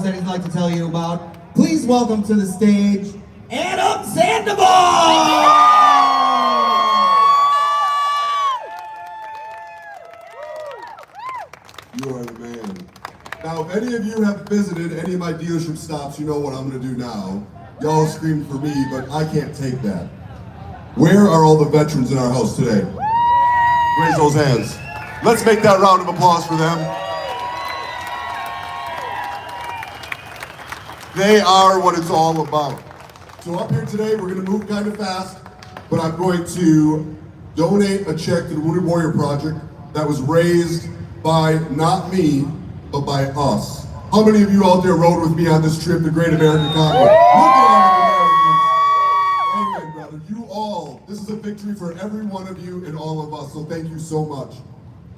else that he'd like to tell you about, please welcome to the stage, Adam Sandoval! You are the man. Now, if any of you have visited any of my dealership stops, you know what I'm going to do now. Y'all scream for me, but I can't take that. Where are all the veterans in our house today? Raise those hands. Let's make that round of applause for them. They are what it's all about. So up here today, we're going to move kind of fast, but I'm going to donate a check to the Wounded Warrior Project that was raised by not me, but by us. How many of you out there rode with me on this trip, the Great American Convoy? Look at all the Americans. Amen, brother. You all, this is a victory for every one of you and all of us, so thank you so much.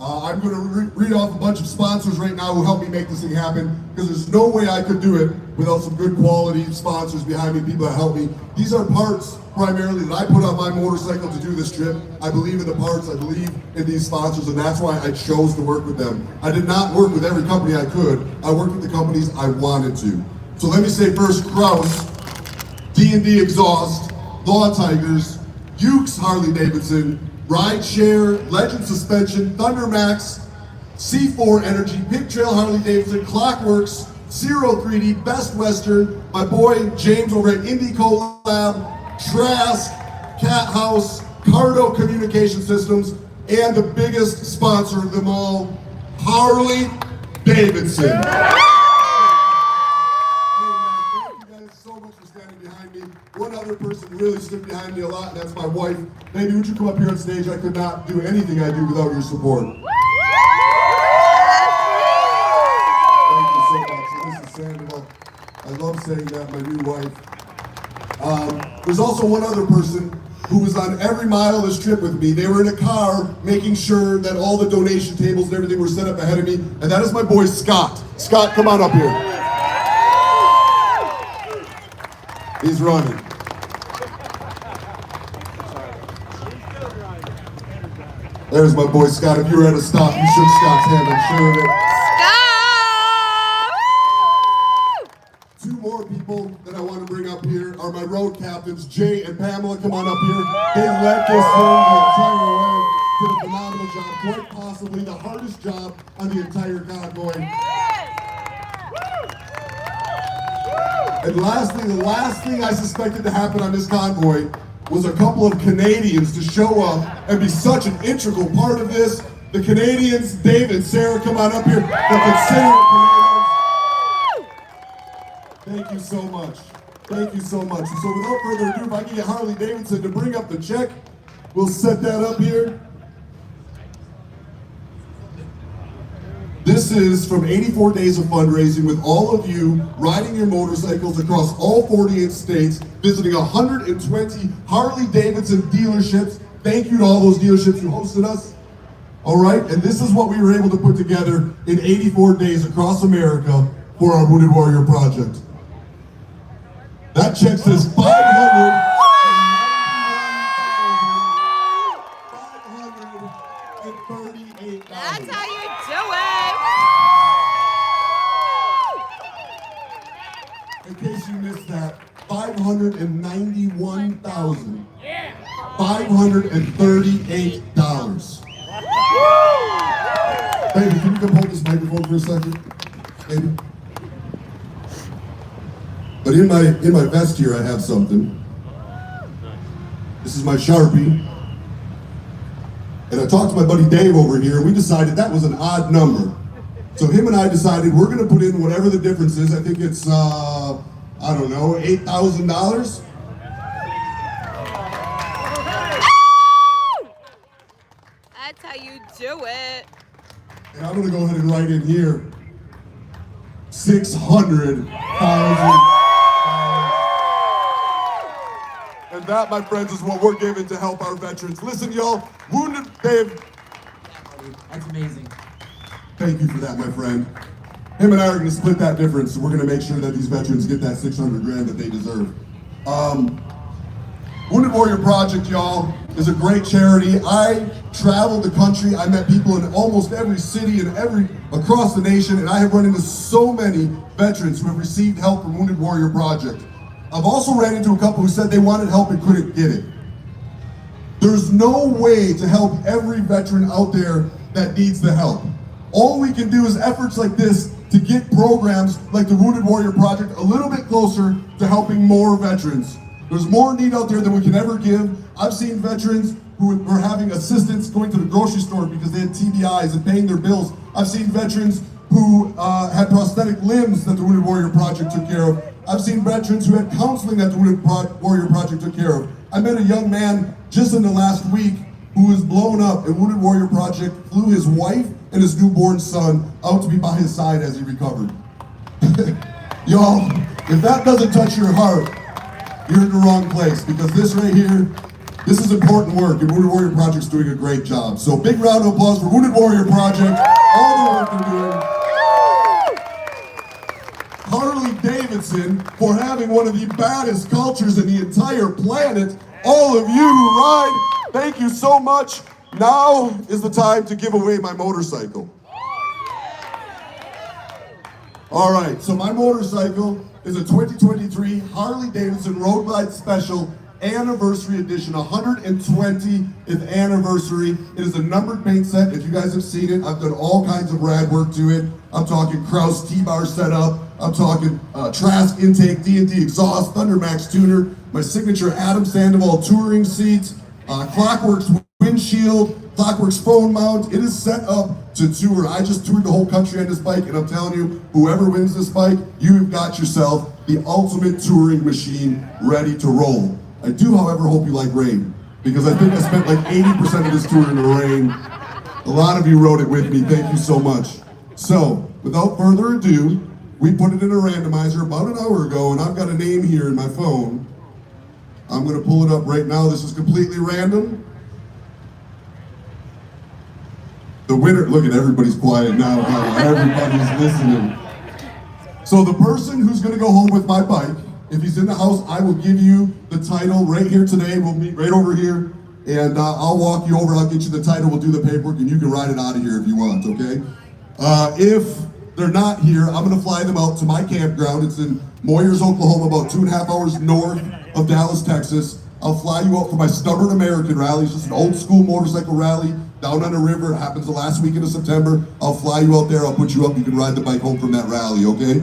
I'm going to read off a bunch of sponsors right now who helped me make this thing happen, because there's no way I could do it without some good quality sponsors behind me, people that help me. These are parts primarily that I put on my motorcycle to do this trip. I believe in the parts, I believe in these sponsors, and that's why I chose to work with them. I did not work with every company I could. I worked with the companies I wanted to. So let me say first, Kraus, D&D Exhaust, Law Tigers, Ukes Harley Davidson, Rideshare, Legend Suspension, Thundermax, C4 Energy, Pig Trail Harley Davidson, Clockworks, Ciro 3D, Best Western, my boy James over at Indico Lab, Trask, Cat House, Cardo Communication Systems, and the biggest sponsor of them all, Harley Davidson. One other person really stood behind me a lot, and that's my wife. Baby, would you come up here on stage? I could not do anything I do without your support. Thank you so much. And this is Sandoval. I love saying that, my new wife. There's also one other person who was on every mile of this trip with me. They were in a car making sure that all the donation tables and everything were set up ahead of me, and that is my boy Scott. Scott, come on up here. He's running. There's my boy Scott. If you were at a stop, you shook Scott's hand, I'm sure of it. Scott! Two more people that I want to bring up here are my road captains, Jay and Pamela. Come on up here. They led this thing the entire way. Did a phenomenal job, quite possibly the hardest job on the entire convoy. And lastly, the last thing I suspected to happen on this convoy was a couple of Canadians to show up and be such an integral part of this. The Canadians, Dave and Sarah, come on up here. Thank you so much. Thank you so much. So without further ado, if I can get Harley Davidson to bring up the check, we'll set that up here. This is from 84 days of fundraising with all of you riding your motorcycles across all 48 states, visiting 120 Harley Davidson dealerships. Thank you to all those dealerships who hosted us. All right, and this is what we were able to put together in 84 days across America for our Wounded Warrior Project. That check says $538. That's how you do it. In case you missed that, $591,538. Baby, can you come hold this microphone for a second? Baby. But in my vest here, I have something. This is my Sharpie. And I talked to my buddy Dave over here, and we decided that was an odd number. So him and I decided we're gonna put in whatever the difference is. I think it's, I don't know, $8,000? That's how you do it. And I'm gonna go ahead and write in here, 600,000. And that, my friends, is what we're giving to help our veterans. Listen, y'all, Wounded Dave. That's amazing. Thank you for that, my friend. Him and I are gonna split that difference. So we're gonna make sure that these veterans get that 600 grand that they deserve. Wounded Warrior Project, y'all, is a great charity. I traveled the country. I met people in almost every city and across the nation, and I have run into so many veterans who have received help from Wounded Warrior Project. I've also ran into a couple who said they wanted help and couldn't get it. There's no way to help every veteran out there that needs the help. All we can do is efforts like this to get programs like the Wounded Warrior Project a little bit closer to helping more veterans. There's more need out there than we can ever give. I've seen veterans who were having assistance going to the grocery store because they had TBIs and paying their bills. I've seen veterans who had prosthetic limbs that the Wounded Warrior Project took care of. I've seen veterans who had counseling that the Wounded Warrior Project took care of. I met a young man just in the last week who was blown up, and Wounded Warrior Project flew his wife and his newborn son out to be by his side as he recovered. Y'all, if that doesn't touch your heart, you're in the wrong place, because this right here, this is important work, and Wounded Warrior Project's doing a great job. So big round of applause for Wounded Warrior Project, all the work they're doing. Harley Davidson for having one of the baddest cultures in the entire planet. All of you who ride, thank you so much. Now is the time to give away my motorcycle. All right, so my motorcycle is a 2023 Harley Davidson Road Glide Special Anniversary Edition, 120th anniversary. It is a numbered paint set. If you guys have seen it, I've done all kinds of rad work to it. I'm talking Kraus T-bar setup. I'm talking Trask intake, D&D exhaust, Thundermax tuner, my signature Adam Sandoval touring seats, Clockworks windshield, Clockworks phone mount. It is set up to tour. I just toured the whole country on this bike, and I'm telling you, whoever wins this bike, you've got yourself the ultimate touring machine ready to roll. I do, however, hope you like rain, because I think I spent like 80% of this tour in the rain. A lot of you rode it with me. Thank you so much. So, without further ado, we put it in a randomizer about an hour ago, and I've got a name here in my phone. I'm going to pull it up right now. This is completely random. The winner, look at everybody's quiet now. Everybody's listening. So the person who's going to go home with my bike, if he's in the house, I will give you the title right here today. We'll meet right over here, and I'll walk you over. I'll get you the title. We'll do the paperwork, and you can ride it out of here if you want, okay? If they're not here, I'm going to fly them out to my campground. It's in Moyers, Oklahoma, about 2.5 hours north of Dallas, Texas. I'll fly you out for my Stubborn American rally. It's just an old school motorcycle rally down on the river. It happens the last weekend of September. I'll fly you out there. I'll put you up. You can ride the bike home from that rally, okay?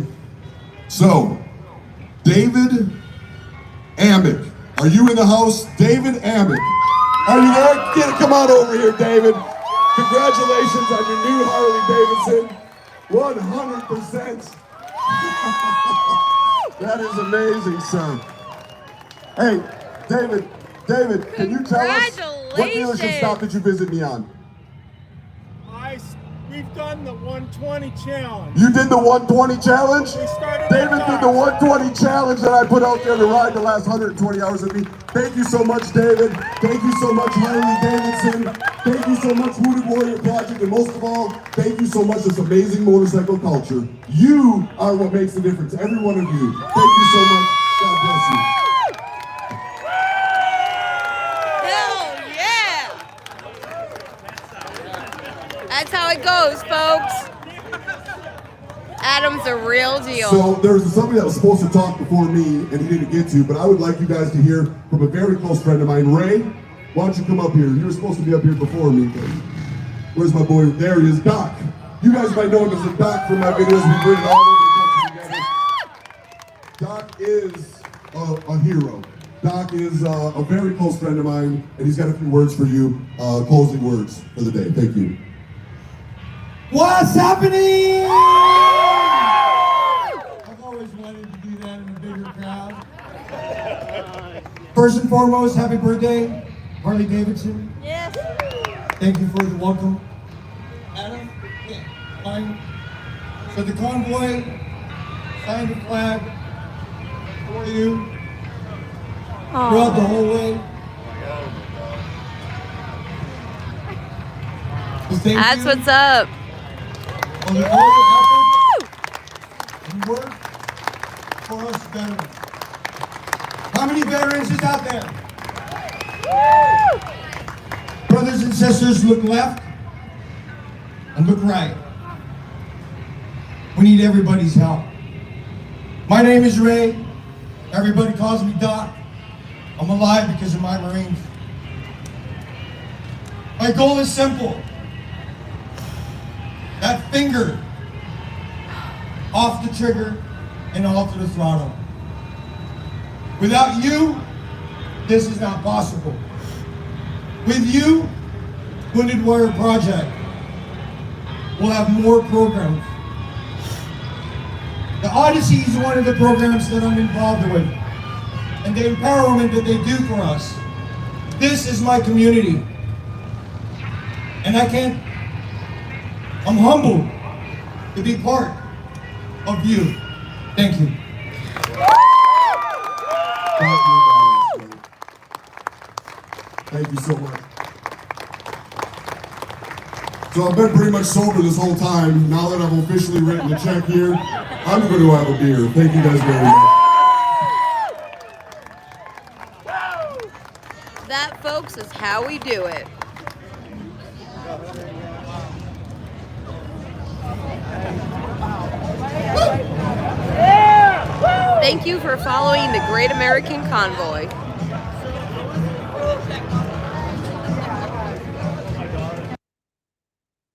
So, David Amick. Are you in the house? David Amick. Are you there? Come on over here, David. Congratulations on your new Harley Davidson. 100%. That is amazing, son. Hey, David, can you tell us what dealership stop did you visit me on? We've done the 120 challenge. You did the 120 challenge? We started David did the 120 challenge that I put out there to ride the last 120 hours with me. Thank you so much, David. Thank you so much, Harley Davidson. Thank you so much, Wounded Warrior Project. And most of all, thank you so much, this amazing motorcycle culture. You are what makes the difference, every one of you. Thank you so much. God bless you. That's how it goes, folks. Adam's a real deal. So there's somebody that was supposed to talk before me and he didn't get to, but I would like you guys to hear from a very close friend of mine. Ray, why don't you come up here? You were supposed to be up here before me. Where's my boy? There he is, Doc. You guys might know him as a Doc from my videos. We bring it all over the country together. Doc is a hero. Doc is a very close friend of mine, and he's got a few words for you, closing words for the day. Thank you. What's happening? I've always wanted to do that in a bigger crowd. First and foremost, happy birthday, Harley Davidson. Yes. Thank you for the welcome. Adam, yeah, fine. So the convoy signed the flag for you throughout the whole way. So thank That's you. what's up. On the effort and work for us veterans. How many veterans is out there? Brothers and sisters, look left and look right. We need everybody's help. My name is Ray. Everybody calls me Doc. I'm alive because of my Marines. My goal is simple. That finger off the trigger and onto the throttle. Without you, this is not possible. With you, Wounded Warrior Project will have more programs. The Odyssey is one of the programs that I'm involved with, and the empowerment that they do for us. This is my community, and I'm humbled to be part of you. Thank you. Thank you so much. So I've been pretty much sober this whole time. Now that I've officially written the check here, I'm going to have a beer. Thank you guys very much. That, folks, is how we do it. Thank you for following the Great American Convoy.